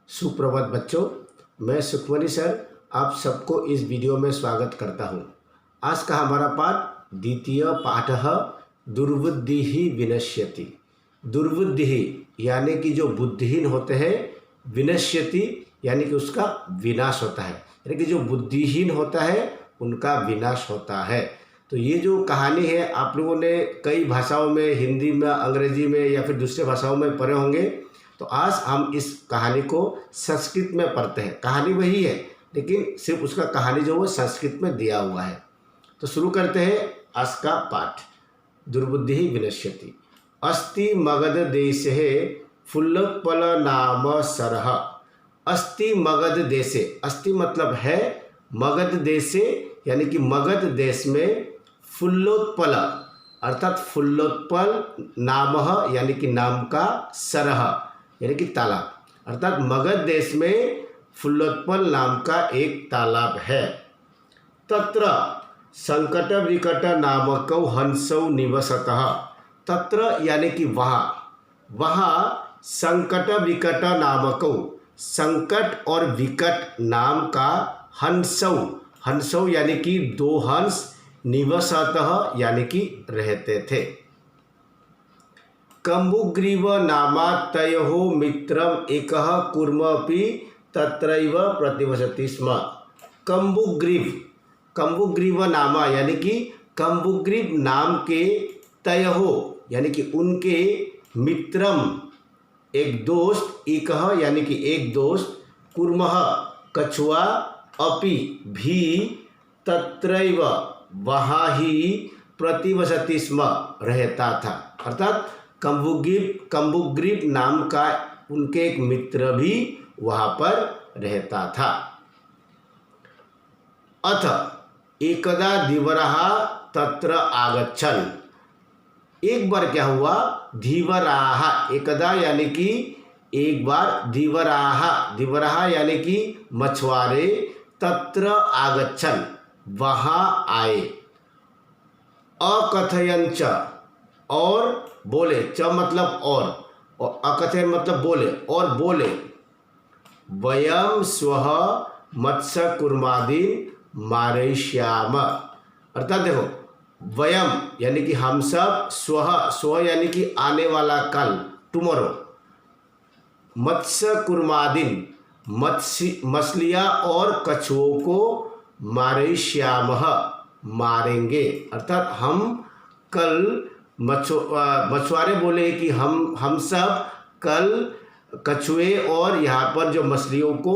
सुप्रभात बच्चों, मैं सुखमनी सर आप सबको इस वीडियो में स्वागत करता हूँ। आज का हमारा पाठ द्वितीय पाठ दुर्बुद्धि विनश्यति। दुर्बुद्धि यानी कि जो बुद्धिहीन होते हैं, विनश्यति यानी कि उसका विनाश होता है, यानी कि जो बुद्धिहीन होता है उनका विनाश होता है। तो ये जो कहानी है आप लोगों ने कई भाषाओं में, हिंदी में, अंग्रेजी में या फिर दूसरे भाषाओं में पढ़े होंगे। तो आज हम इस कहानी को संस्कृत में पढ़ते हैं। कहानी वही है लेकिन सिर्फ उसका कहानी जो वो संस्कृत में दिया हुआ है। तो शुरू करते हैं आज का पाठ। दुर्बुद्धि विनश्यति। अस्ति मगध देशे फुल्लोत्पल नाम सरह। अस्ति मगध देशे, अस्ति मतलब है, मगध देशे यानी कि मगध देश में, फुल्लोत्पल अर्थात फुल्लोत्पल नाम यानी कि नाम का, सरह यानी कि तालाब, अर्थात मगध देश में फुल्लोत्पल नाम का एक तालाब है। तत्र संकट विकट नामकौ हंसौ निवसतः। तत्र यानी कि वहाँ संकट विकट नामकौ, संकट और विकट नाम का, हंसौ यानी कि दो हंस, निवसतः यानी कि रहते थे। कम्बुग्रीव नामा तयोः मित्रम एकः कूर्मपि तत्रैव प्रतिवसति स्म। कम्बुग्रीव नामा यानी कि कम्बुग्रीव नाम के, तयोः यानी कि उनके, मित्रम एक दोस्त, एकः यानी कि एक दोस्त, कूर्मः कछुआ, अपि भी, तत्रैव वहाँ ही, प्रतिवसति स्म रहता था। अर्थात कम्बुग्रीव नाम का उनके एक मित्र भी वहाँ पर रहता था। अथ एकदा धीवरः तत्र आगच्छन्। एक बार क्या हुआ, धीवराः, एकदा यानी कि एक बार, धीवराः यानी कि मछुआरे, तत्र आगच्छन् वहाँ आए, अकथयञ्च और बोले, च मतलब और अकथयन मतलब बोले, और बोले, वयम स्वः मत्स्य कुर्मादीन मारयिष्याम। अर्थात देखो, वयम यानी कि हम सब, स्व यानी कि आने वाला कल, टुमारो, मत्स्य कुर्मादीन मछलियाँ और कछुओं को, मारयिष्यामः मारेंगे। अर्थात हम कल, मछुआरे बोले कि हम सब कल कछुए और यहाँ पर जो मछलियों को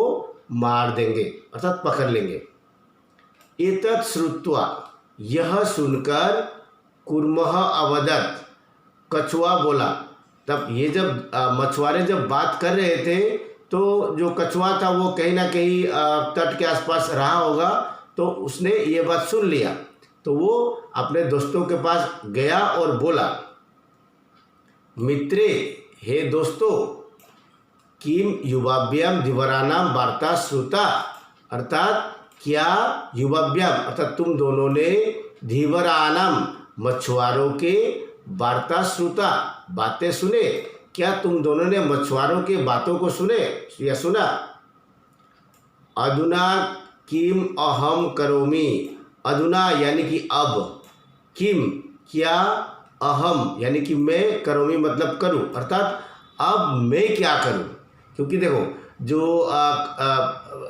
मार देंगे, अर्थात पकड़ लेंगे। एतत् श्रुत्वा, यह सुनकर, कूर्मः अवदत्, कछुआ बोला। तब ये जब मछुआरे जब बात कर रहे थे तो जो कछुआ था वो कहीं ना कहीं तट के आसपास रहा होगा, तो उसने ये बात सुन लिया। तो वो अपने दोस्तों के पास गया और बोला, मित्रे, हे दोस्तों, किम युवाभ्याम धीवराणाम वार्ता श्रुता। अर्थात क्या युवाभ्याम अर्थात तुम दोनों ने, धीवराणाम मछुआरों के, वार्ता श्रुता बातें सुने, क्या तुम दोनों ने मछुआरों के बातों को सुने या सुना। अधुना किम अहम करोमि। अधुना यानी कि अब, किम क्या, अहम यानी कि मैं, करोमि मतलब करूं, अर्थात अब मैं क्या करूं। क्योंकि देखो जो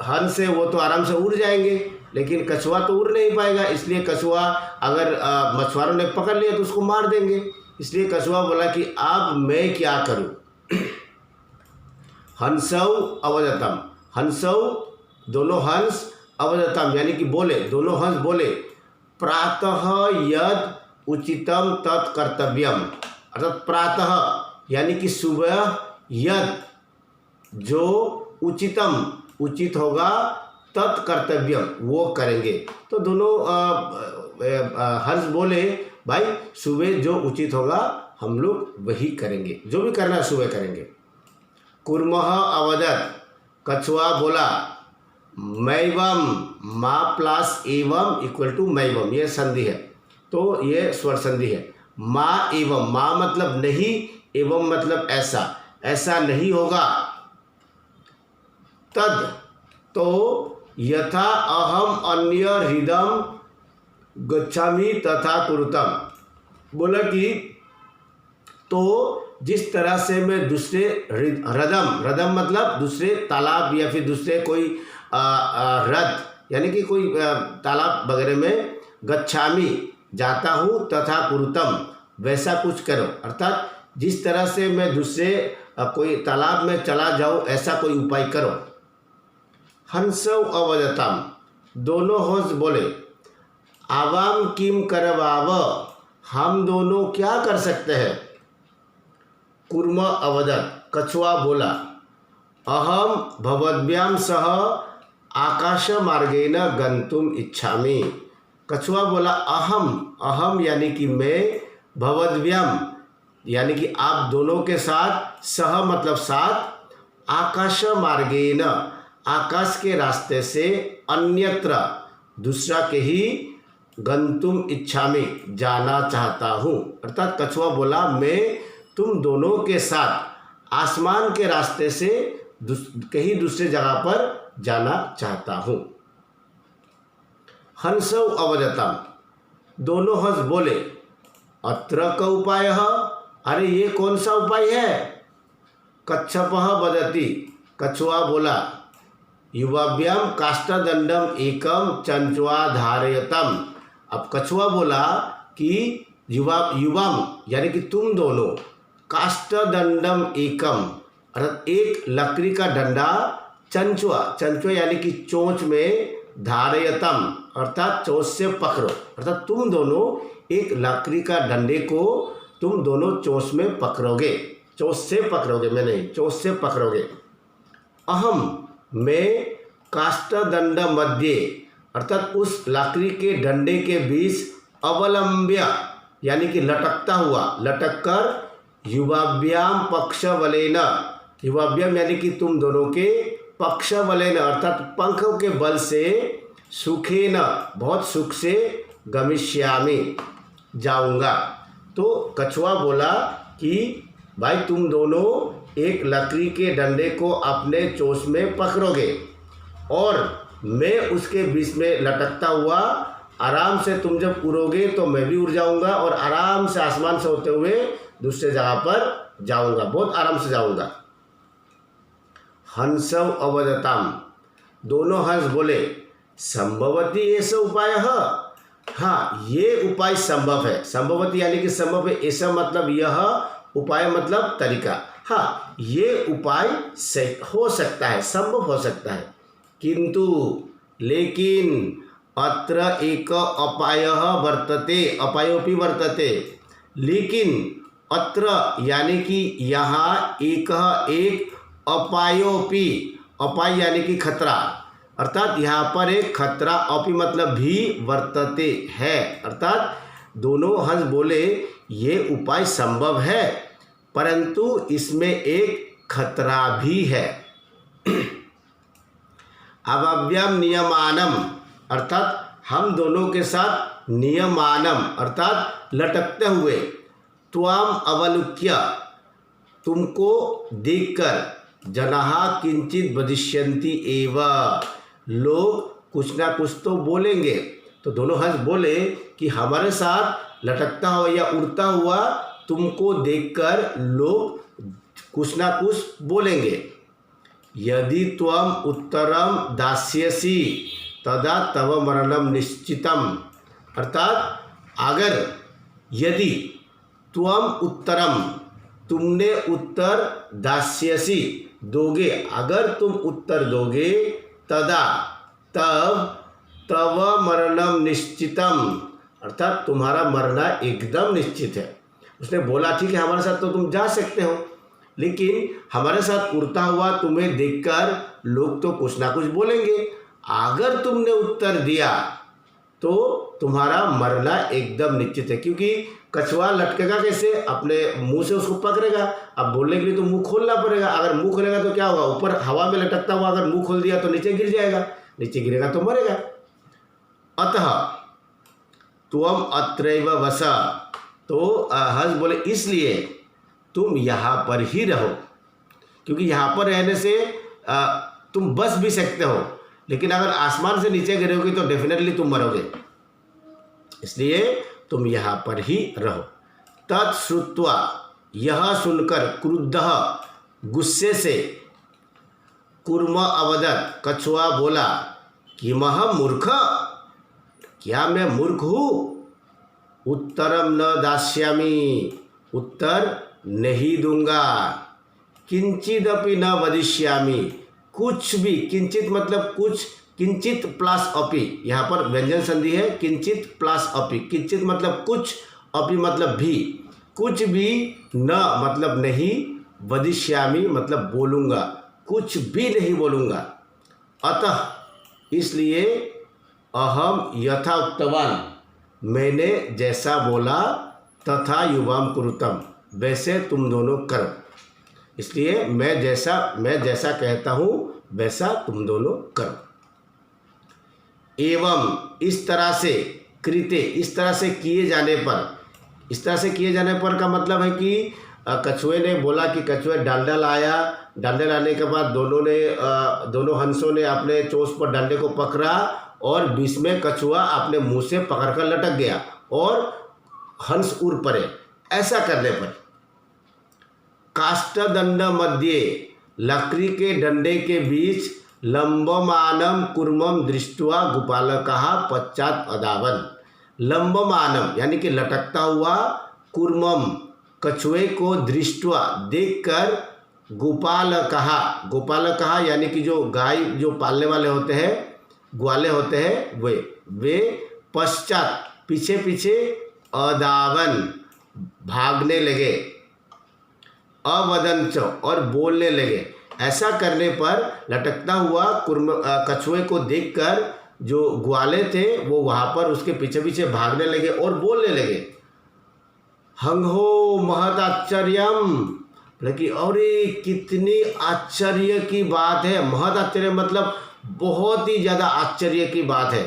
हंस है वो तो आराम से उड़ जाएंगे, लेकिन कछुआ तो उड़ नहीं पाएगा, इसलिए कछुआ अगर मछुआरों ने पकड़ लिया तो उसको मार देंगे। इसलिए कछुआ बोला कि अब मैं क्या करूं। हंसौ अवदतम, हंसौ दोनों हंस, अवदतम यानी कि बोले, दोनों हंस बोले, प्रातः यद उचितम तत् कर्तव्यम। अर्थात प्रातः यानी कि सुबह, यद जो, उचितम उचित होगा, तत् कर्तव्यम वो करेंगे। तो दोनों हंस बोले, भाई सुबह जो उचित होगा हम लोग वही करेंगे, जो भी करना है सुबह करेंगे। कूर्मः अवदत्, कछुआ बोला, मैवम, मा प्लस एवं इक्वल टू मैवम, ये संधि है, तो ये स्वर संधि है। माँ एवं, माँ मतलब नहीं, एवं मतलब ऐसा, ऐसा नहीं होगा। तद तो यथा अहम अन्य हृदम गच्छामि तथा कुरुतम। बोला कि तो जिस तरह से मैं दूसरे रदम मतलब दूसरे तालाब या फिर दूसरे कोई रथ यानी कि कोई तालाब वगैरह में गच्छामि जाता हूँ तथा कुरुतम वैसा कुछ करो। अर्थात जिस तरह से मैं दूसरे कोई तालाब में चला जाऊँ ऐसा कोई उपाय करो। हंसव अवदताम, दोनों हंस बोले आवाम किम करवाव, हम दोनों क्या कर सकते हैं। कुर्म अवदत, कछुआ बोला अहम भवद्भ्याम सह आकाश मार्गेण गंतुम इच्छामि। कछुआ बोला अहम यानी कि मैं, भवद्भ्याम यानी कि आप दोनों के साथ, सह मतलब साथ, आकाश मार्गेण आकाश के रास्ते से, अन्यत्र दूसरा के ही, गंतुम इच्छामि जाना चाहता हूँ। अर्थात कछुआ बोला मैं तुम दोनों के साथ आसमान के रास्ते से कहीं दूसरे जगह पर जाना चाहता हूँ। हंसव अवदताम, दोनों हंस बोले अत्र का उपाय, अरे ये कौन सा उपाय है। कच्छपः वदति, कछुआ बोला युवाभ्याम काष्ठदंडम एकम चंचुआ धारयतम। अब कछुआ बोला कि युवाम यानी कि तुम दोनों, काष्ठदंडम एकम अर्थात एक लकड़ी का डंडा, चंचुआ यानी कि चोंच में, धारयतम अर्थात चोंच से पकड़ो। अर्थात तुम दोनों एक लकड़ी का डंडे को तुम दोनों चोंच में पकड़ोगे, चोंच से पकड़ोगे, मैं नहीं, चोंच से पकड़ोगे। अहम मैं, काष्ठदंड मध्य अर्थात उस लकड़ी के डंडे के बीच, अवलंब्य यानी कि लटकता हुआ, लटक कर, युवाभ्याम पक्ष वलेन, युवाभ्याम यानी कि तुम दोनों के, पक्ष वलेन अर्थात पंखों के बल से, सुखेन बहुत सुख से, गमिष्यामि जाऊंगा। तो कछुआ बोला कि भाई तुम दोनों एक लकड़ी के डंडे को अपने चोंच में पकड़ोगे और मैं उसके बीच में लटकता हुआ आराम से, तुम जब उड़ोगे तो मैं भी उड़ जाऊंगा और आराम से आसमान से होते हुए दूसरे जगह पर जाऊंगा, बहुत आराम से जाऊंगा। हंसव अवदताम, दोनों हंस बोले संभवती ऐसा उपाय है, हाँ ये उपाय संभव है। संभवती यानी कि संभव है, ऐसा मतलब यह उपाय मतलब तरीका, हाँ ये उपाय हो सकता है, संभव हो सकता है। किंतु लेकिन अत्र एक अपायः वर्तते, अपायोपि वर्तते, लेकिन अत्र यानी कि यहाँ एक अपायोपि, अपाय यानी कि खतरा, अर्थात यहाँ पर एक खतरा, अपि मतलब भी, वर्तते है, अर्थात दोनों हंस बोले ये उपाय संभव है परंतु इसमें एक खतरा भी है। अव्ययम नियमानम अर्थात हम दोनों के साथ, नियमानम अर्थात लटकते हुए, त्वाम अवलुक्य तुमको देखकर, जनाः किंचित वदिष्यन्ति एव लोग कुछ ना कुछ तो बोलेंगे। तो दोनों हंस बोले कि हमारे साथ लटकता हुआ या उड़ता हुआ तुमको देखकर लोग कुछ ना कुछ बोलेंगे। यदि त्वम उत्तरम दास्यसि तदा तव मरणम निश्चितम अर्थात अगर यदि त्वम उत्तरम तुमने उत्तर दास्यसि दोगे, अगर तुम उत्तर दोगे, तदा तब तव मरणम निश्चितम अर्थात तुम्हारा मरना एकदम निश्चित है। उसने बोला ठीक है हमारे साथ तो तुम जा सकते हो, लेकिन हमारे साथ उड़ता हुआ तुम्हें देखकर लोग तो कुछ ना कुछ बोलेंगे, अगर तुमने उत्तर दिया तो तुम्हारा मरना एकदम निश्चित है। क्योंकि कछुआ लटकेगा कैसे, अपने मुंह से उसको पकड़ेगा, अब बोलने के लिए तो मुंह खोलना पड़ेगा, अगर मुंह खोलेगा तो क्या होगा, ऊपर हवा में लटकता हुआ अगर मुंह खोल दिया तो नीचे गिर जाएगा, नीचे गिरेगा तो मरेगा। अतः त्वम अत्रैव वस, तो हंस बोले इसलिए तुम यहाँ पर ही रहो, क्योंकि यहाँ पर रहने से तुम बच भी सकते हो, लेकिन अगर आसमान से नीचे गिरोगे तो डेफिनेटली तुम मरोगे, इसलिए तुम यहाँ पर ही रहो। तत्श्रुत्वा, यह सुनकर, क्रुद्धः, गुस्से से, कूर्म अवदत्, कछुआ बोला, किमहं मूर्ख, क्या मैं मूर्ख हूँ? उत्तरम न दास्यामि, उत्तर नहीं दूंगा। किंचिदपि न वदिष्यामि, कुछ भी, किंचित मतलब कुछ, किंचित प्लस अपि, यहाँ पर व्यंजन संधि है, किंचित प्लस अपि, किंचित मतलब कुछ, अपि मतलब भी, कुछ भी, न मतलब नहीं, वदिष्यामि मतलब बोलूँगा, कुछ भी नहीं बोलूँगा। अतः इसलिए, अहम यथा उक्तवान, मैंने जैसा बोला, तथा युवाम कुरुतम, वैसे तुम दोनों करो। इसलिए मैं जैसा कहता हूँ वैसा तुम दोनों करो। एवं, इस तरह से, कृते, इस तरह से किए जाने पर, इस तरह से किए जाने पर का मतलब है कि कछुए ने बोला कि कछुए डंडा लाया, डंडे लाने के बाद दोनों हंसों ने अपने चोंच पर डंडे को पकड़ा और बीच में कछुआ अपने मुंह से पकड़कर लटक गया और हंस उड़ पड़े। ऐसा करने पर काष्ठदंड मध्य, लकड़ी के डंडे के बीच, लंबमानम कूर्मम दृष्ट्वा गोपालकः पश्चात अधावन्, लंबमानम यानी कि लटकता हुआ, कूर्मम कछुए को, दृष्ट्वा देखकर, गोपालकः, गोपालकः यानी कि जो गाय जो पालने वाले होते हैं, ग्वाले होते हैं, वे पश्चात पीछे पीछे, अधावन् भागने लगे, अवदंच और बोलने लगे। ऐसा करने पर लटकता हुआ कछुए को देखकर जो ग्वाले थे वो वहाँ पर उसके पीछे पीछे भागने लगे और बोलने लगे, हंहो महत आश्चर्यम, कि अरे कितनी आश्चर्य की बात है। महत आश्चर्य मतलब बहुत ही ज़्यादा आश्चर्य की बात है।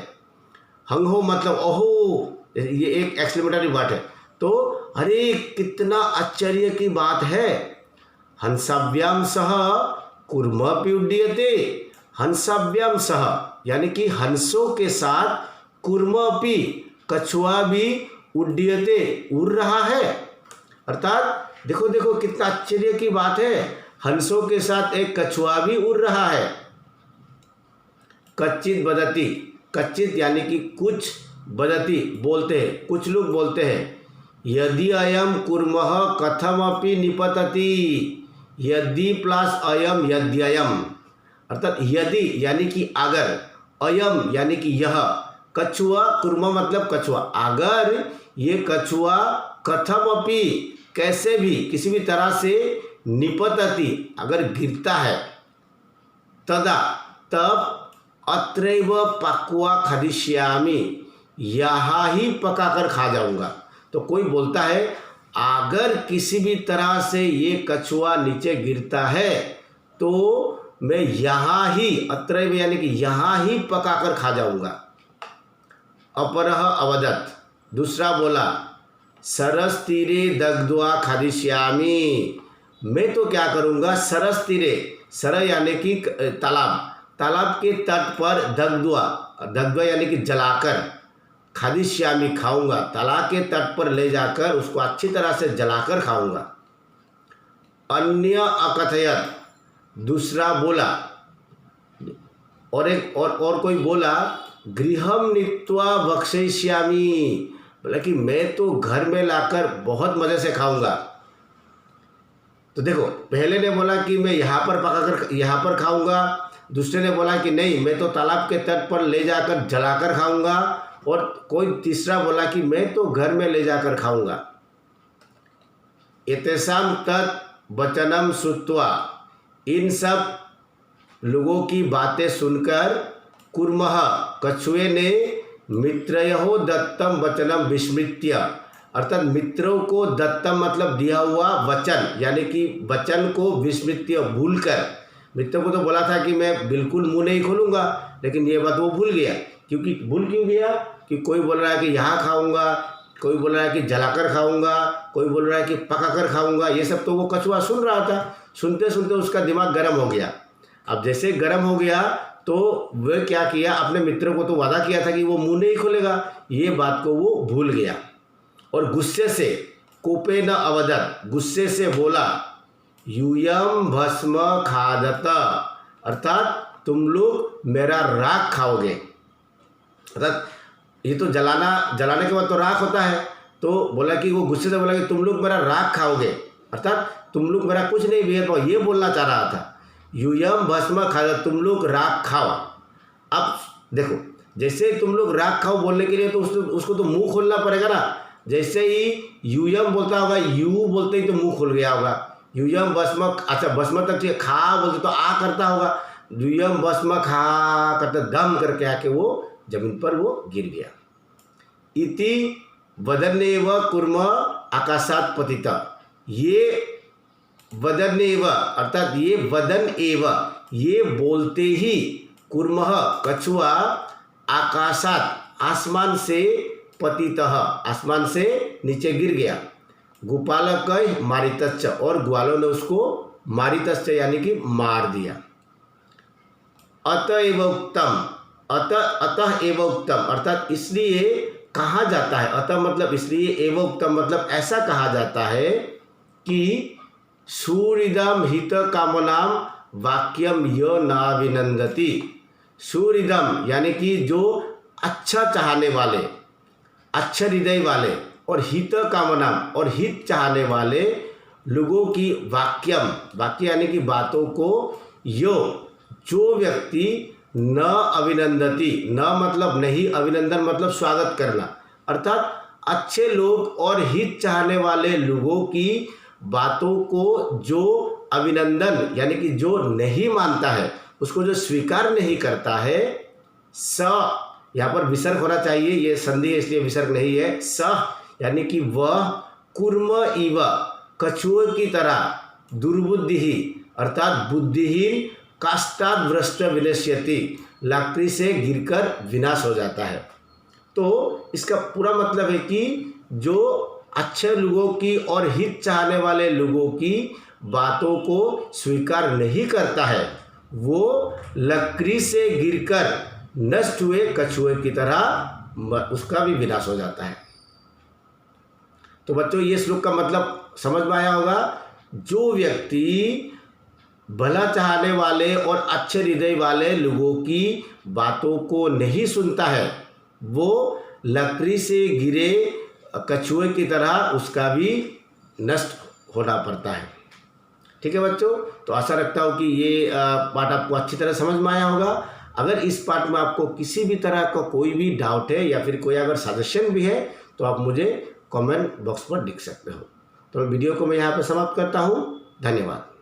हंहो मतलब ओहो, ये एक एक्सक्लेमेटरी वर्ड है। तो अरे कितना आश्चर्य की बात है। हंसाभ्याम सह कूर्मपि उड्डीयते, हंसाभ्याम सह यानी कि हंसों के साथ, कूर्मपि कछुआ भी, उड्डीयते उड़ रहा है। अर्थात देखो देखो कितना आश्चर्य की बात है, हंसों के साथ एक कछुआ भी उड़ रहा है। कच्चित बदती, कच्चित यानी कि कुछ, बदती बोलते हैं, कुछ लोग बोलते हैं, यदि अयम कूर्मः कथमपि निपतति, यदि प्लस अयम यद्ययम, अर्थात यदि यानी कि अगर, अयम यानी कि यह, कछुआ, कूर्म मतलब कछुआ, अगर ये कछुआ, कथमपि कैसे भी, किसी भी तरह से, निपतति अगर गिरता है, तदा तब, अत्रैव पक्वा खादिष्यामि, यहाँ ही पकाकर खा जाऊंगा। तो कोई बोलता है अगर किसी भी तरह से ये कछुआ नीचे गिरता है तो मैं यहाँ ही, अत्रैव यानी कि यहाँ ही पकाकर खा जाऊंगा। अपरः अवदत्, दूसरा बोला, सरस तीरे दग्ध्वा खादिष्यामि, मैं तो क्या करूँगा, सरस तीरे, सर यानी कि तालाब, तालाब के तट पर, दग्ध्वा, दग्ध्वा यानी कि जलाकर, खादिष्यामि खाऊंगा, तालाब के तट पर ले जाकर उसको अच्छी तरह से जलाकर खाऊंगा। अन्य अकथयत, दूसरा बोला, और कोई बोला, गृहम नीत्वा भक्षयिष्यामि, बोला कि मैं तो घर में लाकर बहुत मज़े से खाऊंगा। तो देखो, पहले ने बोला कि मैं यहाँ पर पकाकर यहाँ पर खाऊंगा, दूसरे ने बोला कि नहीं मैं तो तालाब के तट पर ले जाकर जलाकर खाऊंगा, और कोई तीसरा बोला कि मैं तो घर में ले जाकर खाऊंगा। एतेषां तत् वचनम श्रुत्वा, इन सब लोगों की बातें सुनकर, कूर्मः कछुए ने, मित्रयोः दत्तम वचनम विस्मृत्य, अर्थात मित्रों को, दत्तम मतलब दिया हुआ, वचन यानी कि वचन को, विस्मृत्य भूलकर, मित्रों को तो बोला था कि मैं बिल्कुल मुंह नहीं खोलूँगा, लेकिन ये बात वो भूल गया। क्योंकि भूल क्यों गया, कि कोई बोल रहा है कि यहाँ खाऊंगा, कोई बोल रहा है कि जलाकर खाऊंगा, कोई बोल रहा है कि पकाकर खाऊंगा, ये सब तो वो कछुआ सुन रहा था। सुनते सुनते उसका दिमाग गर्म हो गया। अब जैसे गर्म हो गया तो वह क्या किया, अपने मित्रों को तो वादा किया था कि वो मुंह नहीं खोलेगा, ये बात को वो भूल गया और गुस्से से कोपे न अवदत, गुस्से से बोला यूयम भस्म खादत, अर्थात तुम लोग मेरा राख खाओगे। अर्थात ये तो जलाने के बाद तो राख होता है, तो बोला कि वो गुस्से से बोला कि तुम लोग मेरा राख खाओगे, अर्थात तुम लोग मेरा कुछ नहीं बिगाड़ पाओ, ये बोलना चाह रहा था। यूयम भस्म खादत, तुम लोग राख खाओ। अब देखो, जैसे तुम लोग राख खाओ बोलने के लिए तो उसको तो मुंह खोलना पड़ेगा ना। जैसे ही यूयम बोलता होगा, यू बोलते ही तो मुंह खुल गया होगा। यूयम भस्म, अच्छा भस्म तक चाहिए, खा बोलते तो आ करता होगा, यूयम भस्म खा करते दम करके आके वो जमीन पर वो गिर गया। इति वदन्नेव कुर्म आकाशात पतिता, ये वदन्नेव अर्थात ये वदन एव, ये बोलते ही कुर्मः कछुआ आकाशात आसमान से पतितः, आसमान से नीचे गिर गया। गोपालक मारितश्च, और ग्वालों ने उसको मारितश्च यानी कि मार दिया। अतएव उत्तम, अतः एव उत्तम अर्थात इसलिए कहा जाता है, अतः मतलब इसलिए, एव उत्तम मतलब ऐसा कहा जाता है कि सूरिदम हित कामनाम वाक्यम य नाभिनंदति। सूरिदम यानी कि जो अच्छा चाहने वाले, अच्छे हृदय वाले, और हित कामनाम और हित चाहने वाले लोगों की वाक्यम, वाक्य यानी कि बातों को, यो जो व्यक्ति न अभिनंदति, न मतलब नहीं, अभिनंदन मतलब स्वागत करना, अर्थात अच्छे लोग और हित चाहने वाले लोगों की बातों को जो अभिनंदन यानी कि जो नहीं मानता है, उसको जो स्वीकार नहीं करता है, स यहाँ पर विसर्ग होना चाहिए, ये संधि है इसलिए विसर्ग नहीं है। स यानी कि वह कुर्म इव, कछुए की तरह, दुर्बुद्धि ही अर्थात बुद्धिहीन, काष्ठात् भ्रष्ट विनश्यति, लकड़ी से गिरकर विनाश हो जाता है। तो इसका पूरा मतलब है कि जो अच्छे लोगों की और हित चाहने वाले लोगों की बातों को स्वीकार नहीं करता है, वो लकड़ी से गिरकर नष्ट हुए कछुए की तरह उसका भी विनाश हो जाता है। तो बच्चों, ये श्लोक का मतलब समझ में आया होगा। जो व्यक्ति भला चाहने वाले और अच्छे हृदय वाले लोगों की बातों को नहीं सुनता है, वो लकड़ी से गिरे कछुए की तरह उसका भी नष्ट होना पड़ता है। ठीक है बच्चों, तो आशा रखता हूँ कि ये पाठ आपको अच्छी तरह समझ में आया होगा। अगर इस पाठ में आपको किसी भी तरह का कोई भी डाउट है या फिर कोई अगर सजेशन भी है तो आप मुझे कमेंट बॉक्स पर लिख सकते हो। तो वीडियो को मैं यहाँ पर समाप्त करता हूँ। धन्यवाद।